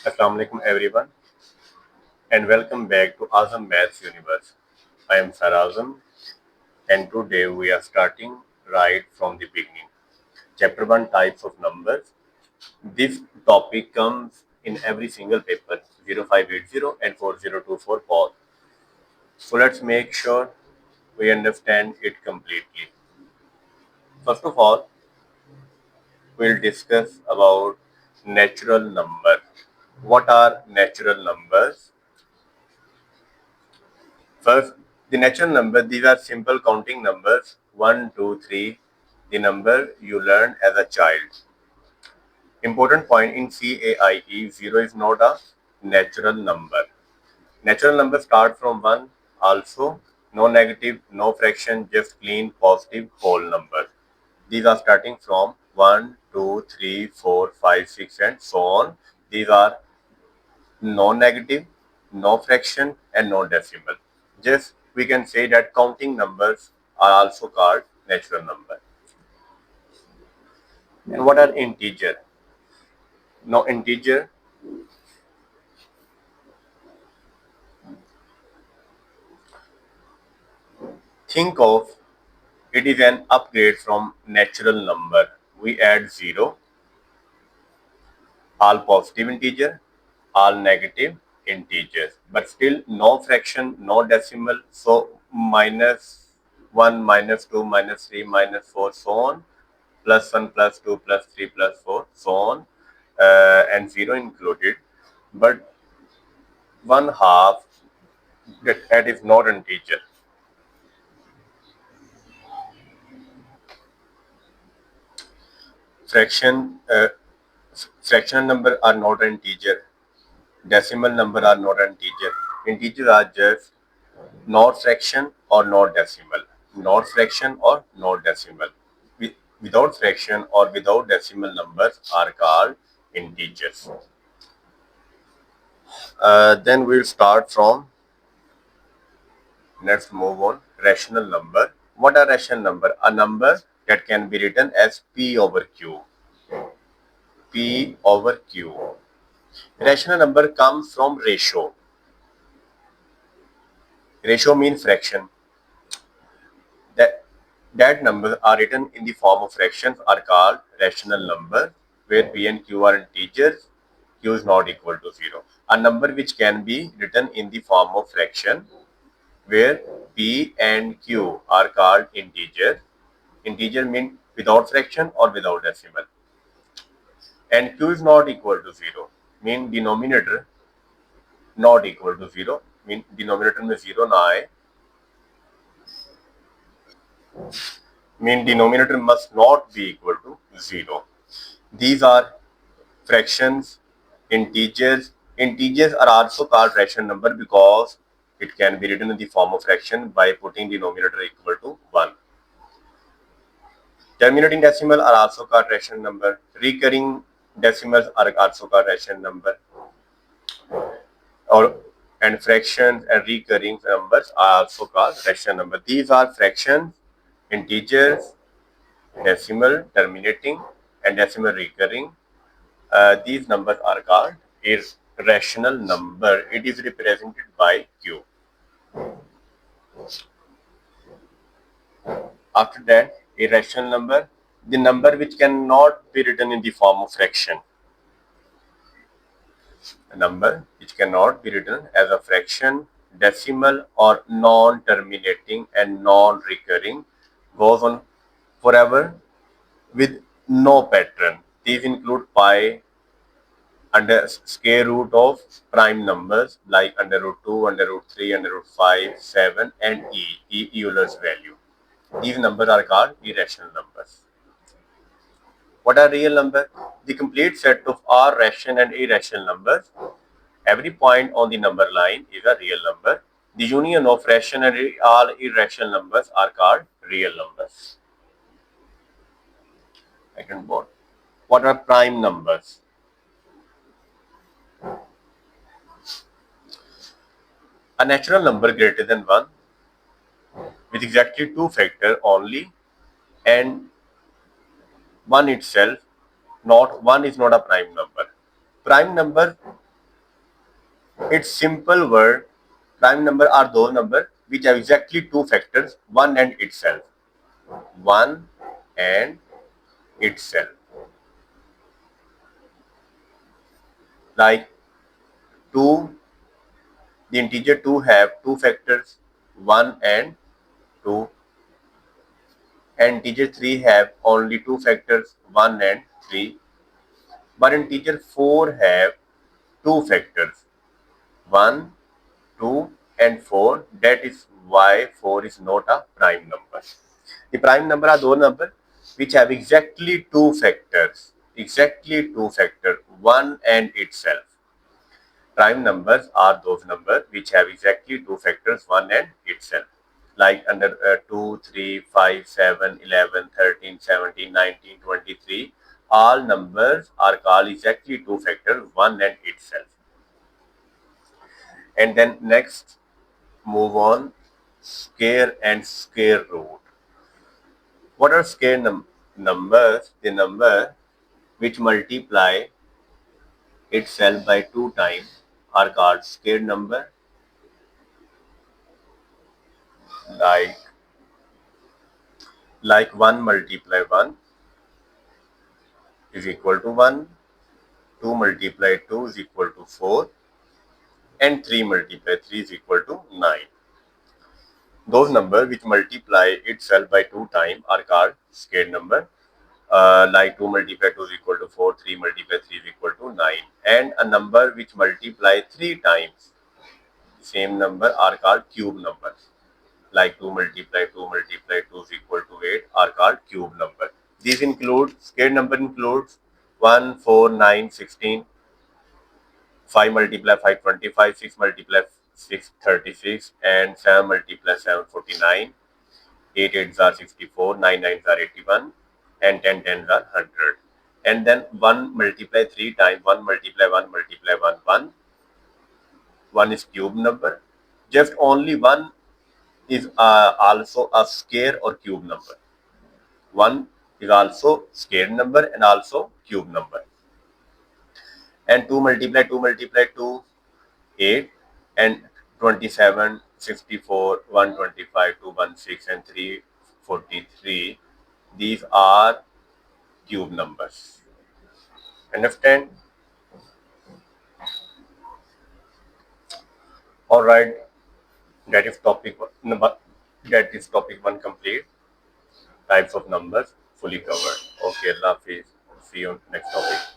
Assalamu alaikum everyone and welcome back to Azam Maths Universe. I am Sir Azam and today we are starting right from the beginning. Chapter 1 Types of Numbers. This topic comes in every single paper 0580 and 4024 both. So let's make sure we understand it completely. First of all, we'll discuss about natural number. What are natural numbers? First, the natural number, these are simple counting numbers 1, 2, 3, the number you learned as a child. Important point in CAIE 0 is not a natural number. Natural numbers start from 1, also no negative, no fraction, just clean positive whole number. These are starting from 1, 2, 3, 4, 5, 6, and so on. These are no negative, no fraction, and no decimal. Just we can say that counting numbers are also called natural number. And what are integer? No integer. Think of it is an upgrade from natural number. We add 0, all positive integer, all negative integers, but still no fraction, no decimal. So minus 1, minus 2, minus 3, minus 4, so on. Plus 1, plus 2, plus 3, plus 4, so on, and 0 included. But 1/2, that is not integer. Fraction, fractional number are not integer. Decimal number are not integer. Integers are just not fraction or not decimal. Not fraction or not decimal. Without fraction or without decimal numbers are called integers. Then we'll start from, let's move on. Rational number. What are rational number? A number that can be written as P over Q. P over Q. Rational number comes from ratio. Ratio means fraction. That numbers are written in the form of fractions are called rational number, where P and Q are integers. Q is not equal to 0. A number which can be written in the form of fraction, where P and Q are called integers. Integer means without fraction or without decimal. And Q is not equal to 0. Mean denominator not equal to 0. Mean denominator में 0 ना आए. Mean denominator must not be equal to 0. These are fractions, integers. Integers are also called rational number because it can be written in the form of fraction by putting denominator equal to 1. Terminating decimal are also called rational number. Recurring decimals are also called rational number. And fractions and recurring numbers are also called rational number. These are fractions, integers, decimal, terminating, and decimal recurring. These numbers are called irrational number. It is represented by Q. After that, irrational number, the number which cannot be written in the form of fraction. A number which cannot be written as a fraction, decimal, or non-terminating and non-recurring goes on forever with no pattern. These include pi, under square root of prime numbers like under root 2, under root 3, under root 5, 7, and Euler's value. These numbers are called irrational numbers. What are real numbers? The complete set of all rational and irrational numbers. Every point on the number line is a real number. The union of rational and all irrational numbers are called real numbers. Second point. What are prime numbers? A natural number greater than 1 with exactly 2 factors only, and 1 itself, not 1 is not a prime number. Prime number Its simple word, prime number are those numbers which have exactly two factors, one and itself. One and itself. Like 2, the integer 2 have two factors, 1 and 2. And integer 3 have only two factors, 1 and 3. But integer 4 have two factors, 1, 2 and 4. That is why 4 is not a prime number. The prime number are those numbers which have exactly two factors, 1 and itself. Prime numbers are those numbers which have exactly two factors, 1 and itself. Like under 2, 3, 5, 7, 11, 13, 17, 19, 23. All numbers are called exactly two factors, 1 and itself. And then next, move on, square and square root. What are square numbers? The number which multiply itself by 2 times are called square number. Like 1 multiply 1 is equal to 1, 2 multiply 2 is equal to 4, and 3 multiply 3 is equal to 9. Those numbers which multiply itself by 2 times are called square number. Like 2 multiply 2 is equal to 4, 3 multiply 3 is equal to 9. And a number which multiply 3 times same number are called cube numbers. Like 2 multiply 2 multiply 2 is equal to 8 are called cube number. These include, square number includes 1, 4, 9, 16, 5 multiply 5, 25, 6 multiply 6, 36, and 7 multiply 7, 49, 8 8s are 64, 9 9s are 81, and 10 10s are 100. And then 1 multiply 3 times, 1 multiply 1 multiply 1, 1. 1 is cube number. Just only 1 is also a square or cube number. 1 is also square number and also cube number. And 2 multiply 2 multiply 2, 8, and 27, 64, 125, 216, and 343. These are cube numbers. Understand? All right. That is topic number. That is topic 1 complete. Types of numbers fully covered. Okay, Allah Hafiz. See you next topic.